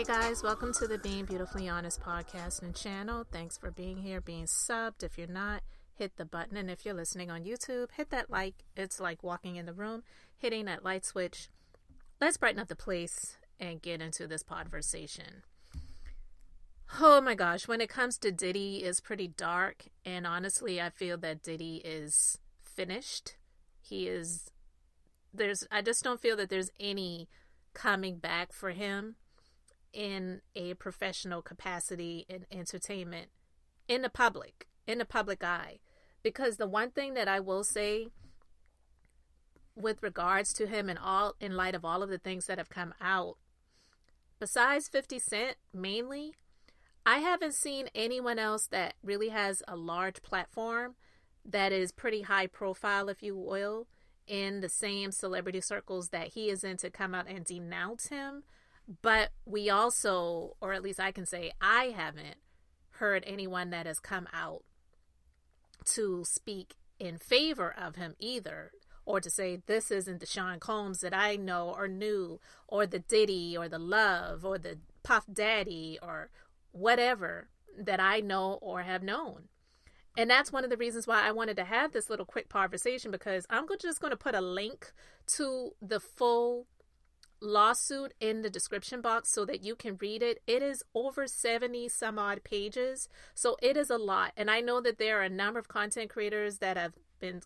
guys, welcome to the Being Beautifully Honest podcast and channel. Thanks for being here, being subbed. If you're not, hit the button. And if you're listening on YouTube, hit that like. It's like walking in the room, hitting that light switch. Let's brighten up the place and get into this conversation. Oh my gosh, when it comes to Diddy, it's pretty dark. And honestly, I feel that Diddy is finished. I just don't feel that there's any coming back for him in a professional capacity in entertainment in the public eye. Because the one thing that I will say with regards to him and all in light of all of the things that have come out, besides 50 Cent mainly, I haven't seen anyone else that really has a large platform that is pretty high profile, if you will, in the same celebrity circles that he is in to come out and denounce him. But we also, or at least I can say, I haven't heard anyone that has come out to speak in favor of him either, or to say this isn't the Sean Combs that I know or knew, or the Diddy or the Love or the Puff Daddy or whatever that I know or have known. And that's one of the reasons why I wanted to have this little quick conversation, because I'm just going to put a link to the full lawsuit in the description box so that you can read it. It is over 70 some odd pages, so it is a lot. And I know that there are a number of content creators that have been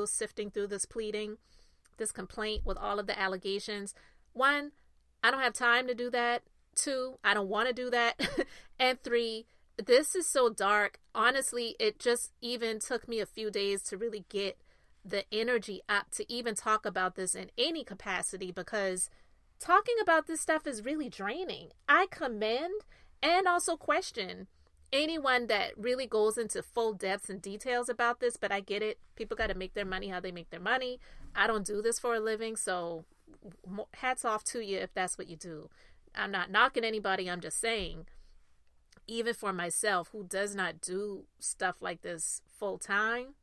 sifting through this complaint with all of the allegations. One, I don't have time to do that. Two, I don't want to do that. And three, this is so dark. Honestly, it just even took me a few days to really get the energy up to even talk about this in any capacity, because talking about this stuff is really draining. I commend and also question anyone that really goes into full depths and details about this, but I get it. People got to make their money how they make their money. I don't do this for a living, so hats off to you if that's what you do. I'm not knocking anybody. I'm just saying, even for myself, who does not do stuff like this full time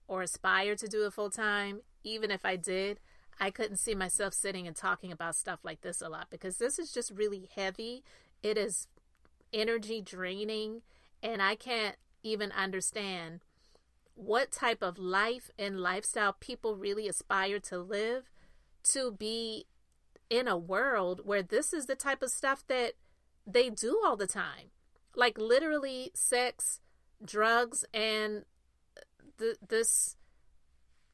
or aspire to do it full time, even if I did, I couldn't see myself sitting and talking about stuff like this a lot, because this is just really heavy. It is energy draining, and I can't even understand what type of life and lifestyle people really aspire to live, to be in a world where this is the type of stuff that they do all the time. Like literally sex, drugs, and this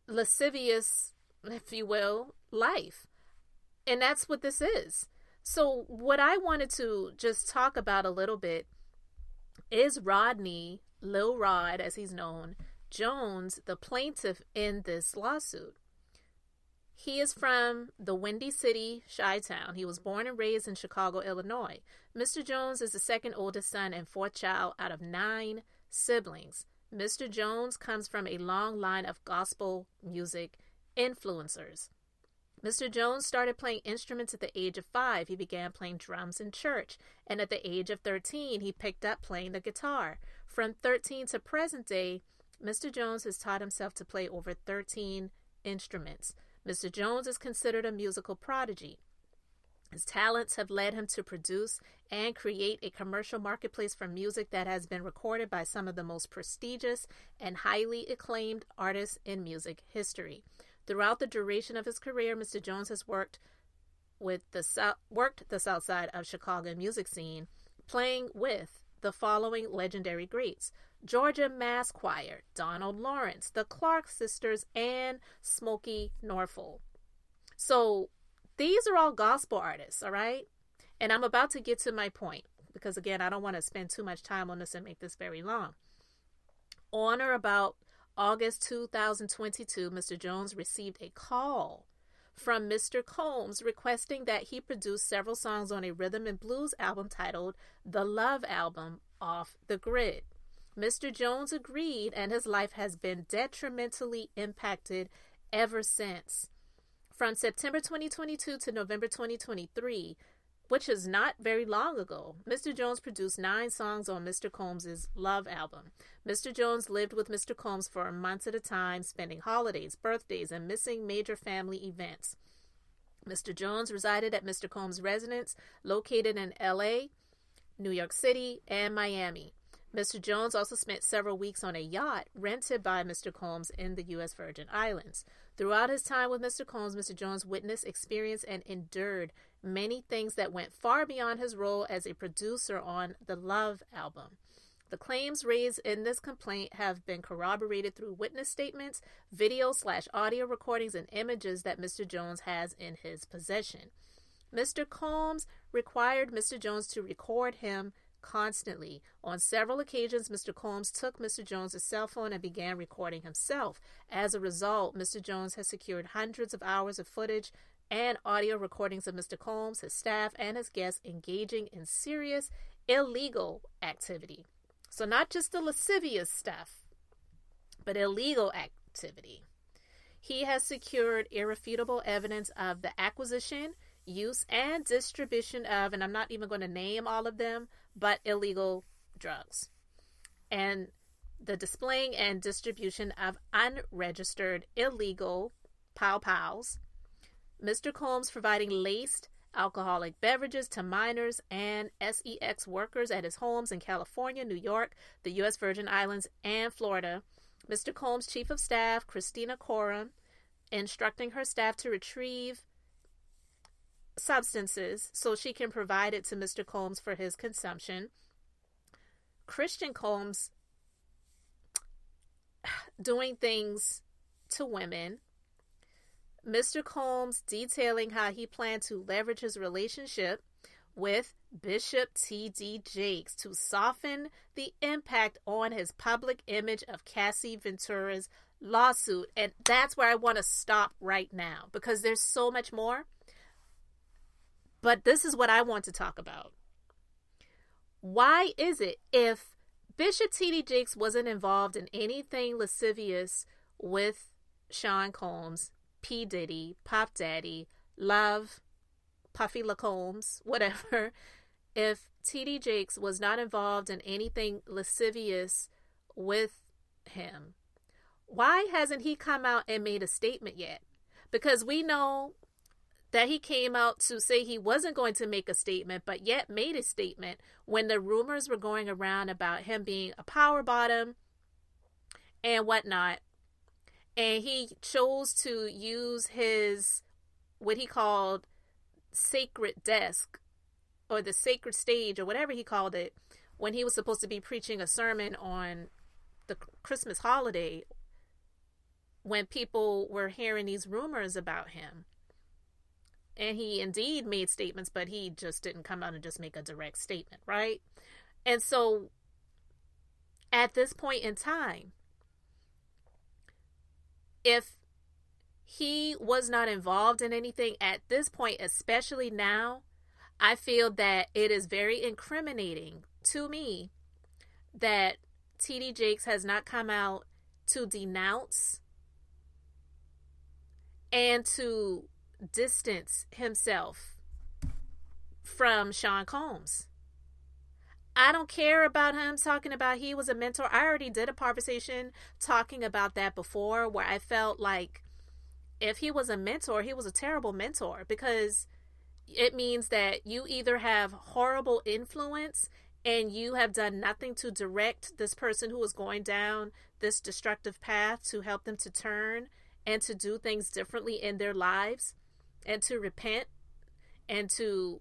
lascivious, if you will, life. And that's what this is. So what I wanted to just talk about a little bit is Rodney, lilrod as he's known, Jones, the plaintiff in this lawsuit. He is from the Windy City, Chi-Town. He was born and raised in Chicago, Illinois. Mr. Jones is the second oldest son and fourth child out of 9 siblings. Mr. Jones comes from a long line of gospel music influencers. Mr. Jones started playing instruments at the age of 5. He began playing drums in church, and at the age of 13, he picked up playing the guitar. From 13 to present day, Mr. Jones has taught himself to play over 13 instruments. Mr. Jones is considered a musical prodigy. His talents have led him to produce and create a commercial marketplace for music that has been recorded by some of the most prestigious and highly acclaimed artists in music history. Throughout the duration of his career, Mr. Jones has worked the South Side of Chicago music scene, playing with the following legendary greats: Georgia Mass Choir, Donald Lawrence, the Clark Sisters, and Smokey Norfolk. So these are all gospel artists, all right? And I'm about to get to my point, because again, I don't want to spend too much time on this and make this very long. On or about August 2022, Mr. Jones received a call from Mr. Combs requesting that he produce several songs on a rhythm and blues album titled The Love Album, Off the Grid. Mr. Jones agreed, and his life has been detrimentally impacted ever since. From September 2022 to November 2023, which is not very long ago, Mr. Jones produced 9 songs on Mr. Combs' Love album. Mr. Jones lived with Mr. Combs for months at a time, spending holidays, birthdays, and missing major family events. Mr. Jones resided at Mr. Combs' residence located in LA, New York City, and Miami. Mr. Jones also spent several weeks on a yacht rented by Mr. Combs in the U.S. Virgin Islands. Throughout his time with Mr. Combs, Mr. Jones witnessed, experienced, and endured many things that went far beyond his role as a producer on the Love album. The claims raised in this complaint have been corroborated through witness statements, video/audio recordings, and images that Mr. Jones has in his possession. Mr. Combs required Mr. Jones to record him constantly. On several occasions, Mr. Combs took Mr. Jones' cell phone and began recording himself. As a result, Mr. Jones has secured hundreds of hours of footage and audio recordings of Mr. Combs, his staff, and his guests engaging in serious illegal activity. So not just the lascivious stuff, but illegal activity. He has secured irrefutable evidence of the acquisition, use, and distribution of, and I'm not even going to name all of them, but illegal drugs. And the displaying and distribution of unregistered illegal pow-pows. Mr. Combs providing laced alcoholic beverages to minors and sex workers at his homes in California, New York, the U.S. Virgin Islands, and Florida. Mr. Combs' Chief of Staff, Christina Coram, instructing her staff to retrieve substances so she can provide it to Mr. Combs for his consumption. Christian Combs doing things to women. Mr. Combs detailing how he planned to leverage his relationship with Bishop tdjakes to soften the impact on his public image of Cassie Ventura's lawsuit. And that's where I want to stop right now, because there's so much more. But this is what I want to talk about. Why is it, if Bishop tdjakes wasn't involved in anything lascivious with Sean Combs, P. Diddy, Pop Daddy, Love, Puffy LaCombs, whatever, if tdjakes was not involved in anything lascivious with him, why hasn't he come out and made a statement yet? Because we know that he came out to say he wasn't going to make a statement, but yet made a statement when the rumors were going around about him being a power bottom and whatnot. And he chose to use his, what he called, sacred desk, or the sacred stage, or whatever he called it, when he was supposed to be preaching a sermon on the Christmas holiday, when people were hearing these rumors about him. And he indeed made statements, but he just didn't come out and just make a direct statement, right? And so at this point in time, if he was not involved in anything at this point, especially now, I feel that it is very incriminating to me that tdjakes has not come out to denounce and to distance himself from Sean Combs. I don't care about him talking about he was a mentor. I already did a conversation talking about that before, where I felt like if he was a mentor, he was a terrible mentor, because it means that you either have horrible influence and you have done nothing to direct this person who is going down this destructive path to help them to turn and to do things differently in their lives, and to repent and to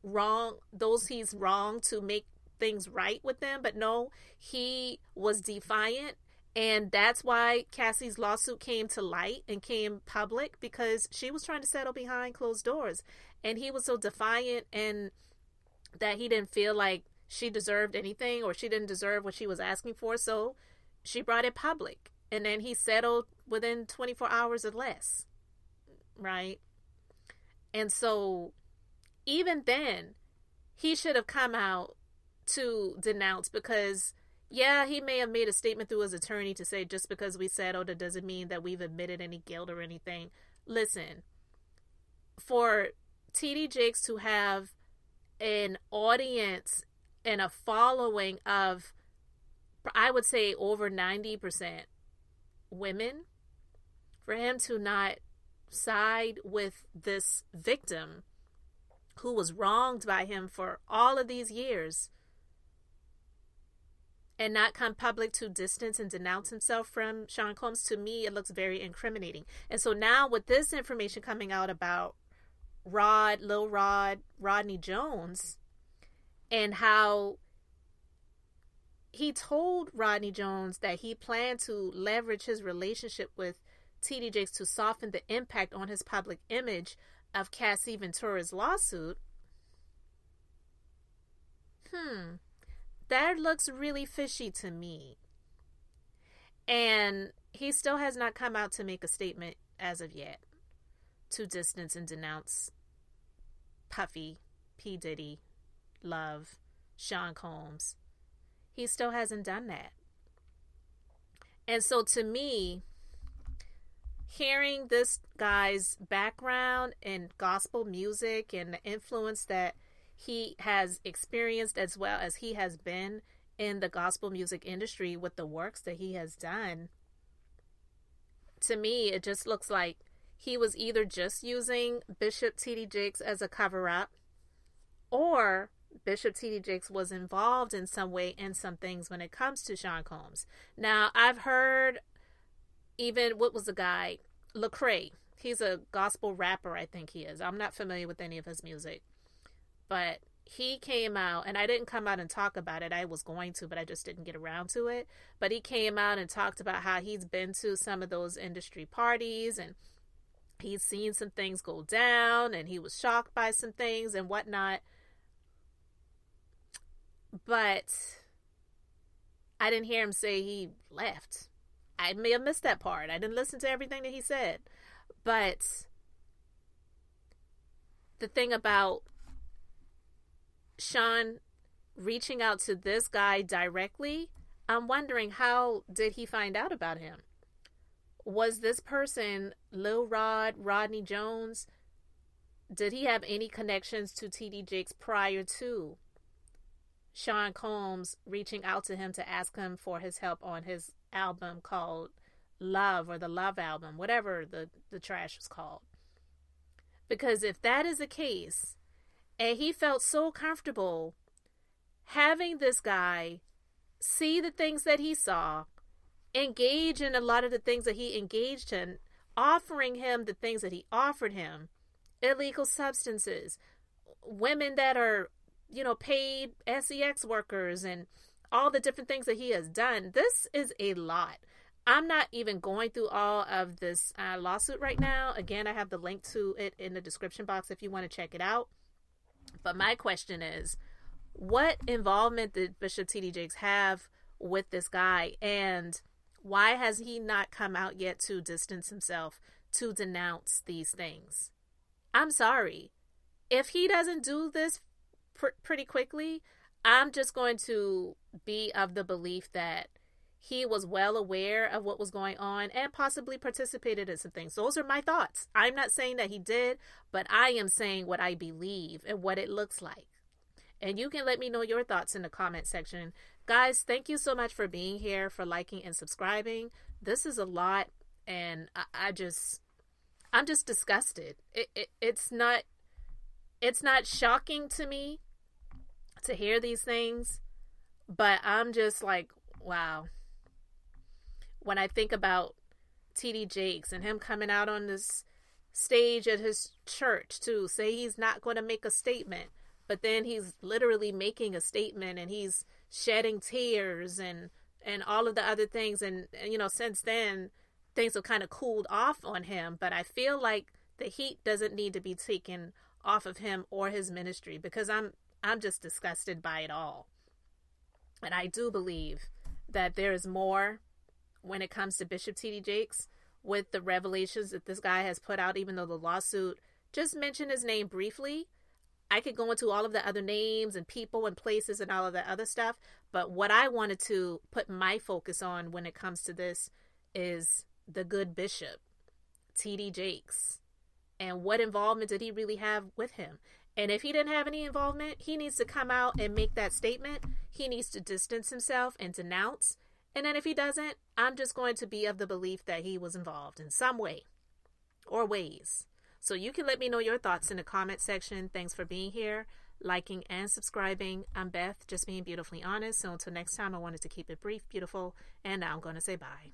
wrong those he's wrong, to make things right with them. But no, he was defiant, and that's why Cassie's lawsuit came to light and came public, because she was trying to settle behind closed doors, and he was so defiant, and that he didn't feel like she deserved anything, or she didn't deserve what she was asking for, so she brought it public, and then he settled within 24 hours or less, right? And so even then, he should have come out to denounce, because yeah, he may have made a statement through his attorney to say, just because we settled, it doesn't mean that we've admitted any guilt or anything. Listen, for tdjakes to have an audience and a following of, I would say, over 90% women, for him to not side with this victim who was wronged by him for all of these years and not come public to distance and denounce himself from Sean Combs, to me, it looks very incriminating. And so now with this information coming out about Rodney Jones, and how he told Rodney Jones that he planned to leverage his relationship with tdjakes to soften the impact on his public image of Cassie Ventura's lawsuit. That looks really fishy to me. And he still has not come out to make a statement as of yet to distance and denounce Puffy, P. Diddy, Love, Sean Combs. He still hasn't done that. And so to me, hearing this guy's background in gospel music and the influence that he has experienced, as well as he has been in the gospel music industry with the works that he has done, to me, it just looks like he was either just using Bishop T.D. Jakes as a cover-up, or Bishop T.D. Jakes was involved in some way in some things when it comes to Sean Combs. Now, I've heard even, what was the guy? Lecrae. He's a gospel rapper, I think he is. I'm not familiar with any of his music. But he came out, and I didn't come out and talk about it. I was going to, but I just didn't get around to it. But he came out and talked about how he's been to some of those industry parties, and he's seen some things go down, and he was shocked by some things and whatnot. But I didn't hear him say he left. I may have missed that part. I didn't listen to everything that he said. But the thing about Sean reaching out to this guy directly, I'm wondering, how did he find out about him? Was this person lilrod, Rodney Jones? Did he have any connections to T.D. Jakes prior to Sean Combs reaching out to him to ask him for his help on his album called Love, or the Love album, whatever the trash was called? Because if that is the case, and he felt so comfortable having this guy see the things that he saw, engage in a lot of the things that he engaged in, offering him the things that he offered him, illegal substances, women that are, paid sex workers, and all the different things that he has done. This is a lot. I'm not even going through all of this lawsuit right now. Again, I have the link to it in the description box if you want to check it out. But my question is, what involvement did Bishop T.D. Jakes have with this guy? And why has he not come out yet to distance himself, to denounce these things? I'm sorry. If he doesn't do this pretty quickly, I'm just going to be of the belief that he was well aware of what was going on and possibly participated in some things. Those are my thoughts. I'm not saying that he did, but I am saying what I believe and what it looks like. And you can let me know your thoughts in the comment section. Guys, thank you so much for being here, for liking and subscribing. This is a lot, and I'm just disgusted. It's not shocking to me to hear these things, but I'm just like, wow. When I think about T.D. Jakes and him coming out on this stage at his church to say he's not going to make a statement, but then he's literally making a statement, and he's shedding tears and all of the other things. And since then, things have kind of cooled off on him. But I feel like the heat doesn't need to be taken off of him or his ministry, because I'm just disgusted by it all. And I do believe that there is more when it comes to Bishop T.D. Jakes with the revelations that this guy has put out, even though the lawsuit just mentioned his name briefly. I could go into all of the other names and people and places and all of that other stuff. But what I wanted to put my focus on when it comes to this is the good Bishop, T.D. Jakes, and what involvement did he really have with him? And if he didn't have any involvement, he needs to come out and make that statement. He needs to distance himself and denounce. And then if he doesn't, I'm just going to be of the belief that he was involved in some way or ways. So you can let me know your thoughts in the comment section. Thanks for being here, liking and subscribing. I'm Beth, just being beautifully honest. So until next time, I wanted to keep it brief, beautiful, and now I'm going to say bye.